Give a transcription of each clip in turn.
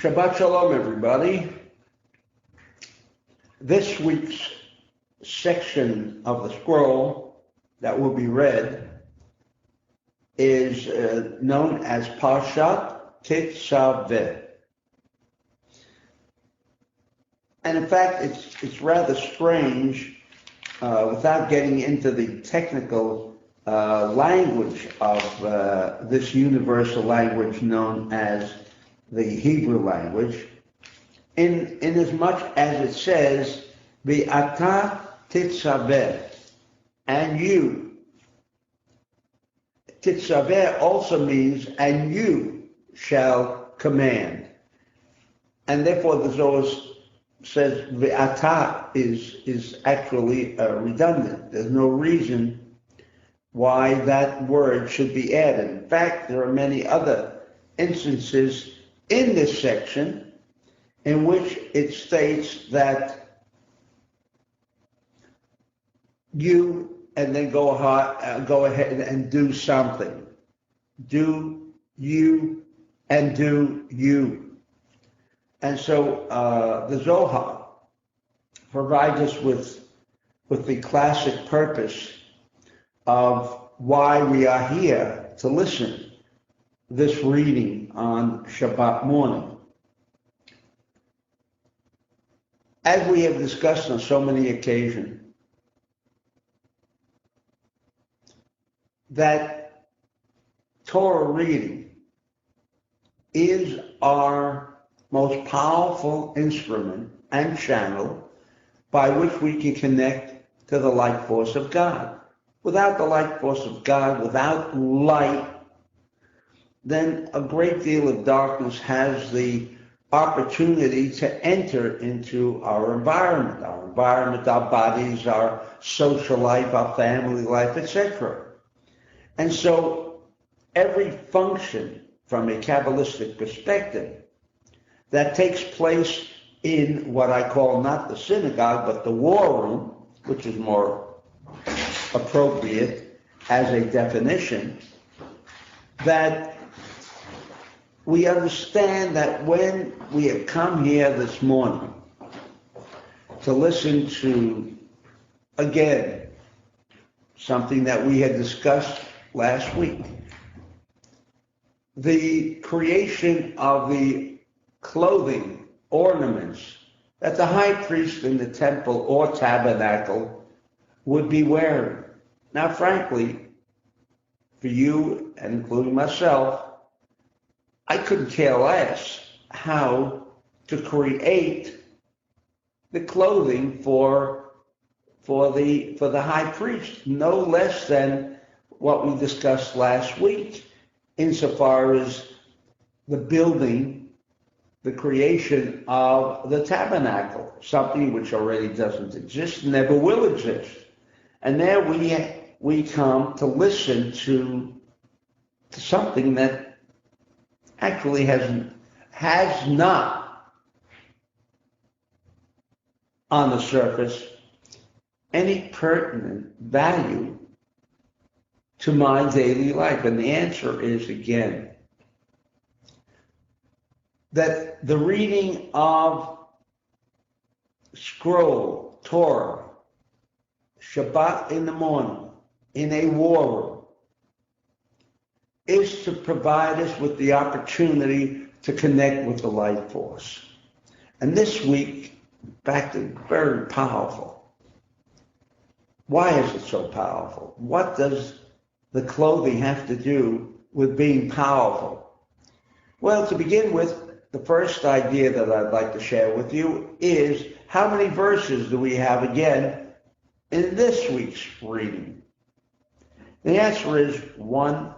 Shabbat Shalom, everybody. This week's section of the scroll that will be read is known as Parshat Tetzaveh. And in fact, it's rather strange, without getting into the technical language of this universal language known as the Hebrew language, in as much as it says, V'ata Tetzaveh, and you. Tetzaveh also means, and you shall command. And therefore the Zohar says V'ata is actually redundant. There's no reason why that word should be added. In fact, there are many other instances in this section in which it states that you, and then go ahead and do something. Do you and do you. And so the Zohar provides us with the classic purpose of why we are here to listen this reading on Shabbat morning. As we have discussed on so many occasions, that Torah reading is our most powerful instrument and channel by which we can connect to the light force of God. Without the light force of God, without light, then a great deal of darkness has the opportunity to enter into our environment, our bodies, our social life, our family life, etc. And so every function from a Kabbalistic perspective that takes place in what I call not the synagogue, but the war room, which is more appropriate as a definition, that we understand that when we have come here this morning to listen to, again, something that we had discussed last week, the creation of the clothing, ornaments that the high priest in the temple or tabernacle would be wearing. Now, frankly, for you, and including myself, I couldn't care less how to create the clothing for the high priest, no less than what we discussed last week, insofar as the building, the creation of the tabernacle, something which already doesn't exist, never will exist. And there we come to listen to something that actually has not, on the surface, any pertinent value to my daily life. And the answer is, again, that the reading of scroll, Torah, Shabbat in the morning, in a war room, is to provide us with the opportunity to connect with the light force. And this week, in fact, it's very powerful. Why is it so powerful? What does the clothing have to do with being powerful? Well, to begin with, the first idea that I'd like to share with you is how many verses do we have again in this week's reading? The answer is 101.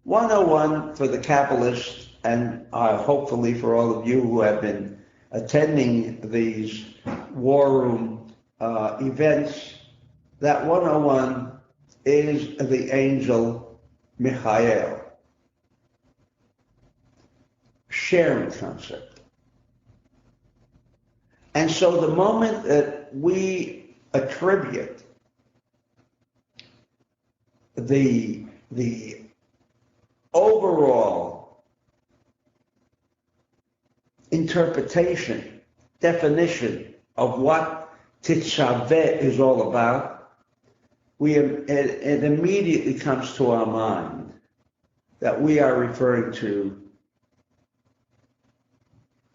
101 for the Kabbalists, and hopefully for all of you who have been attending these war room events, that 101 is the angel Michael. Sharing concept. And so the moment that we attribute the overall interpretation, definition of what Tetzaveh is all about, it immediately comes to our mind that we are referring to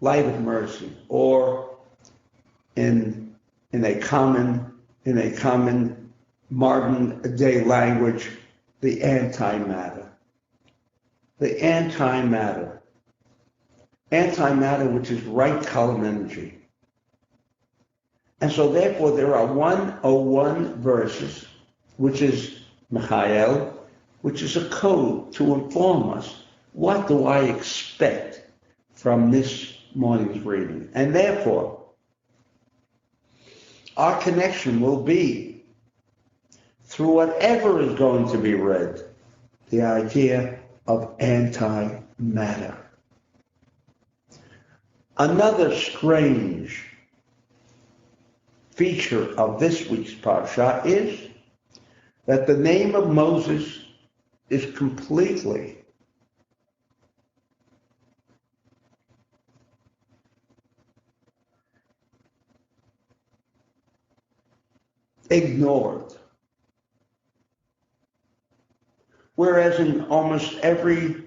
light of mercy, or in a common modern day language, the antimatter. The antimatter. Antimatter, which is right column energy. And so therefore there are 101 verses, which is Michael, which is a code to inform us, what do I expect from this morning's reading? And therefore, our connection will be through whatever is going to be read, the idea of antimatter. Another strange feature of this week's Parsha is that the name of Moses is completely ignored. Whereas in almost every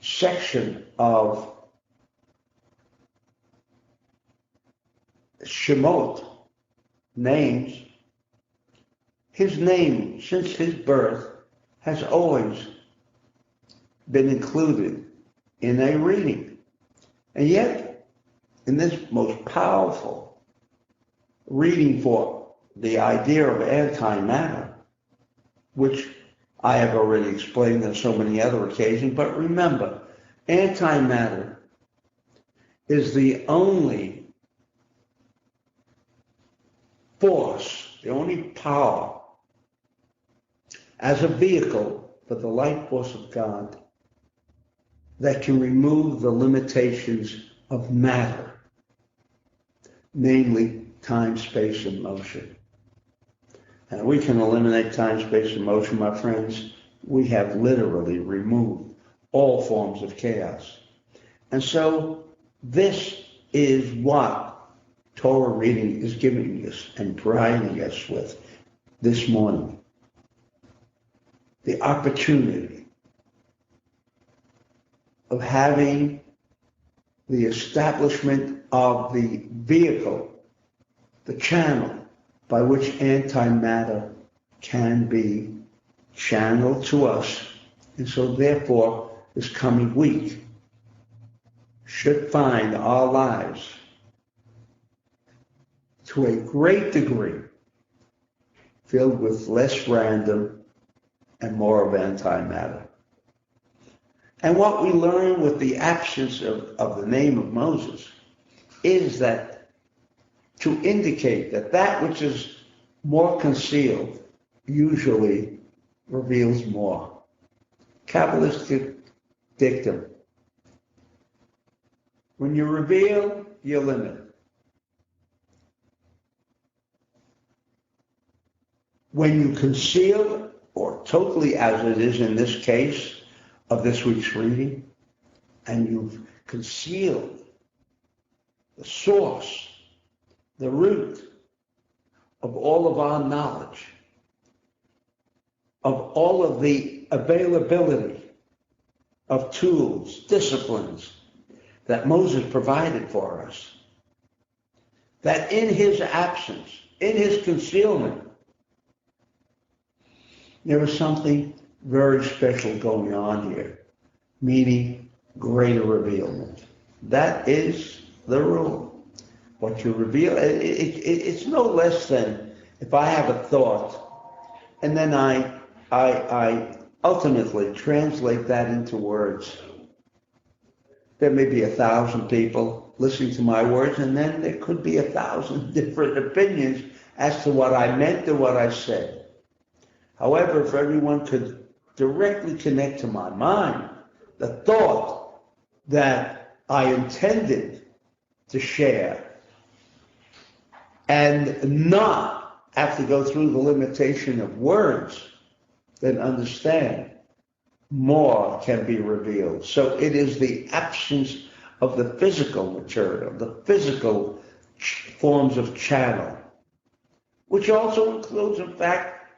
section of Shemot, names, his name, since his birth, has always been included in a reading. And yet, in this most powerful reading for the idea of antimatter, which I have already explained on so many other occasions, but remember, antimatter is the only force, the only power as a vehicle for the light force of God that can remove the limitations of matter, namely time, space, and motion. And we can eliminate time, space, and motion, my friends. We have literally removed all forms of chaos. And so this is what Torah reading is giving us and providing us with this morning. The opportunity of having the establishment of the vehicle, the channel by which antimatter can be channeled to us. And so therefore, this coming week should find our lives to a great degree filled with less random and more of antimatter. And what we learn with the absence of the name of Moses is that to indicate that that which is more concealed usually reveals more. Kabbalistic dictum. When you reveal, you limit. When you conceal, or totally as it is in this case of this week's reading, and you've concealed the source, the root of all of our knowledge, of all of the availability of tools, disciplines that Moses provided for us, that in his absence, in his concealment, there was something very special going on here, meaning greater revealment. That is the rule. What you reveal, it's no less than if I have a thought and then I ultimately translate that into words. There may be 1,000 people listening to my words, and then there could be 1,000 different opinions as to what I meant or what I said. However, if everyone could directly connect to my mind the thought that I intended to share, and not have to go through the limitation of words, then understand more can be revealed. So it is the absence of the physical material, the physical forms of channel, which also includes, in fact,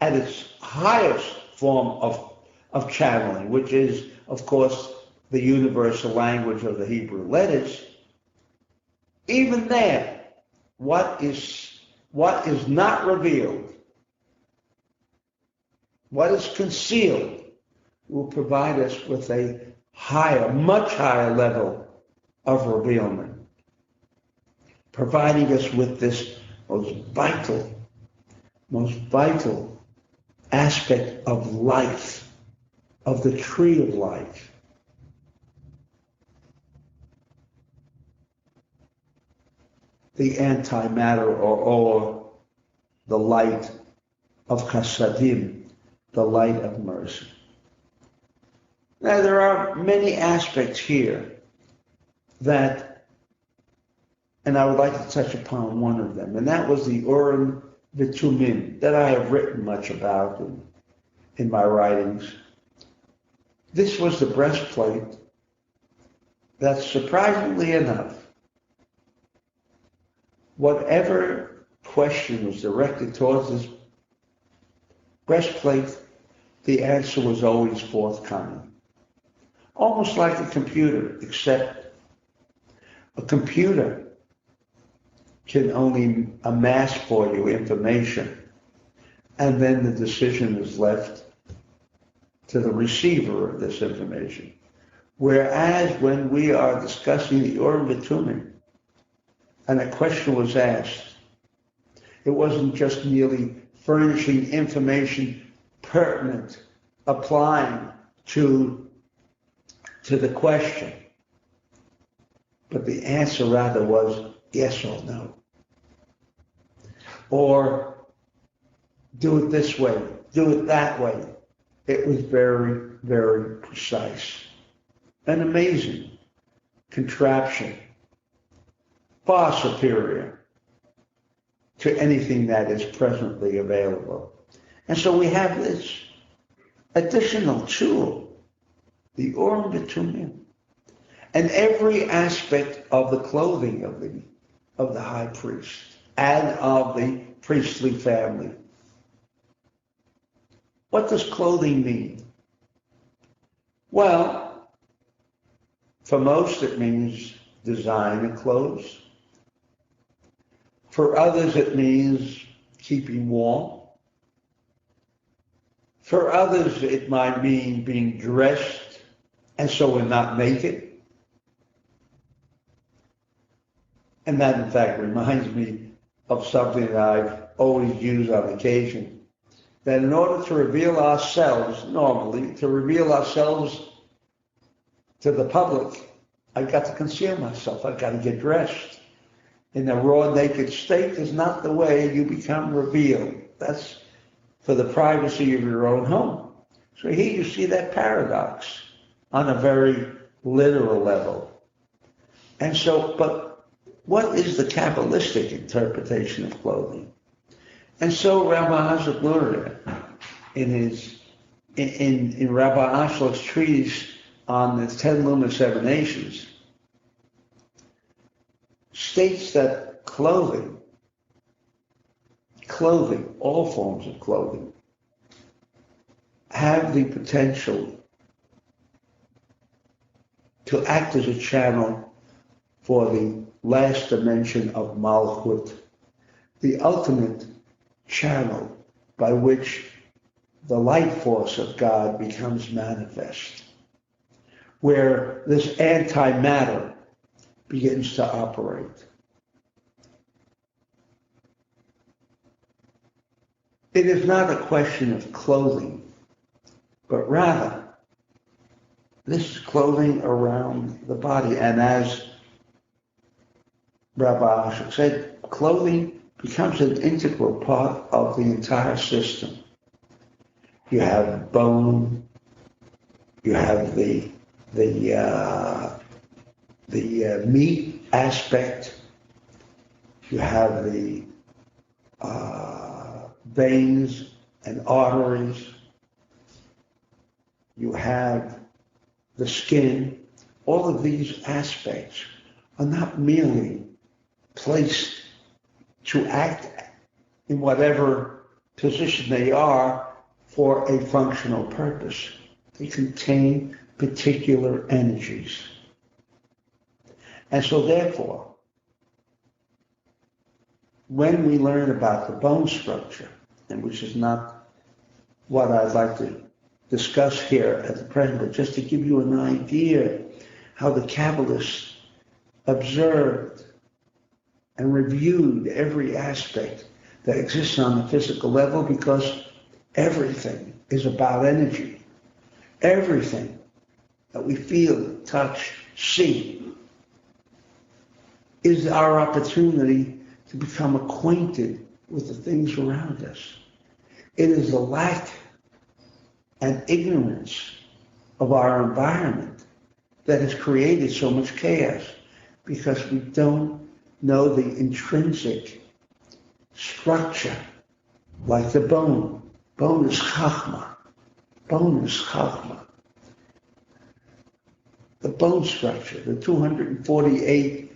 at its highest form of channeling, which is, of course, the universal language of the Hebrew letters. Even there, what is not revealed, what is concealed, will provide us with a higher, much higher level of revealment, providing us with this most vital aspect of life, of the tree of life. The antimatter or the light of Chasadim, the light of mercy. Now, there are many aspects here that, and I would like to touch upon one of them, and that was the Urim V'Tumim, that I have written much about in my writings. This was the breastplate that, surprisingly enough, whatever question was directed towards this breastplate, the answer was always forthcoming. Almost like a computer, except a computer can only amass for you information, and then the decision is left to the receiver of this information. Whereas when we are discussing the Urim V'Tumim, and a question was asked, it wasn't just merely furnishing information pertinent, applying to the question, but the answer rather was yes or no. Or do it this way, do it that way. It was very, very precise. An amazing contraption, far superior to anything that is presently available. And so we have this additional tool, the Urim V'Tumim, and every aspect of the clothing of the high priest and of the priestly family. What does clothing mean? Well, for most it means design of clothes. For others it means keeping warm. For others it might mean being dressed and so we're not naked. And that, in fact, reminds me of something that I've always used on occasion, that in order to reveal ourselves, normally, to reveal ourselves to the public, I've got to conceal myself. I've got to get dressed. In a raw, naked state is not the way you become revealed. That's for the privacy of your own home. So here you see that paradox on a very literal level. And so, but what is the Kabbalistic interpretation of clothing? And so Rabbi Azar in Rabbi Ashlach's treatise on the 10 luminous emanations states that clothing, all forms of clothing, have the potential to act as a channel for the last dimension of Malchut, the ultimate channel by which the light force of God becomes manifest, where this antimatter begins to operate. It is not a question of clothing, but rather this is clothing around the body. And as Rabbi Asher said, clothing becomes an integral part of the entire system. You have bone, you have the meat aspect, you have the veins and arteries, you have the skin. All of these aspects are not merely placed to act in whatever position they are for a functional purpose. They contain particular energies. And so therefore, when we learn about the bone structure, and which is not what I'd like to discuss here at the present, but just to give you an idea how the Kabbalists observed and reviewed every aspect that exists on the physical level, because everything is about energy. Everything that we feel, touch, see is our opportunity to become acquainted with the things around us. It is the lack and ignorance of our environment that has created so much chaos, because we don't know the intrinsic structure, like the bone. Bone is chachma. Bone is chachma. The bone structure, the 248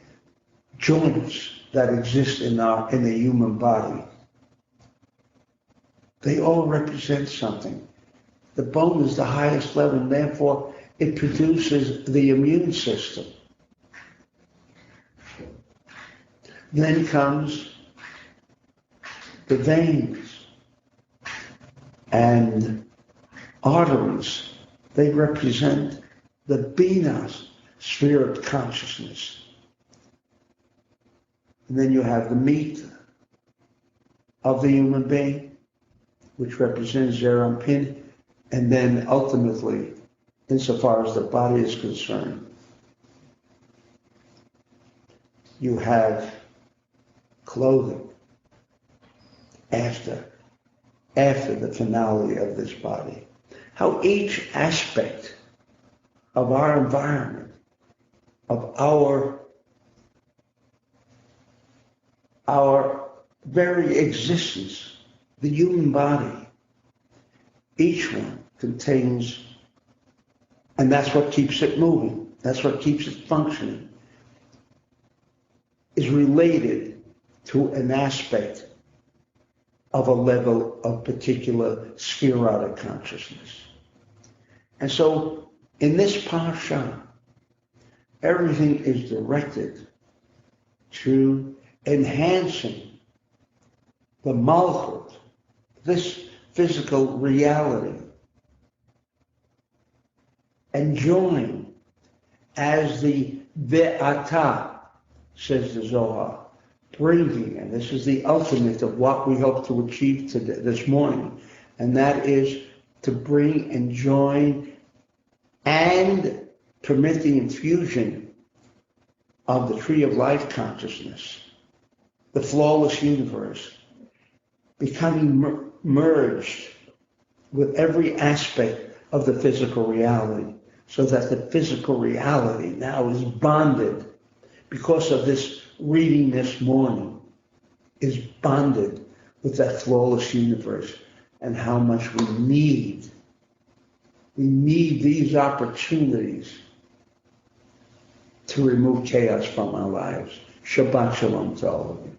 joints that exist in the human body, they all represent something. The bone is the highest level, and therefore it produces the immune system. Then comes the veins and arteries. They represent the binas, sphere of consciousness. And then you have the meat of the human being, which represents Zerampin, and then ultimately, insofar as the body is concerned, you have clothing after the finale of this body. How each aspect of our environment, of our very existence, the human body, each one contains, and that's what keeps it moving, that's what keeps it functioning, is related to an aspect of a level of particular spherotic consciousness. And so in this parsha, everything is directed to enhancing the malchut, this physical reality, enjoying as the ve'ata, says the Zohar, bringing, and this is the ultimate of what we hope to achieve today, this morning, and that is to bring and join and permit the infusion of the tree of life consciousness, the flawless universe, becoming merged with every aspect of the physical reality, so that the physical reality now is bonded, because of this reading this morning, is bonded with that flawless universe, and how much we need these opportunities to remove chaos from our lives. Shabbat shalom to all of you.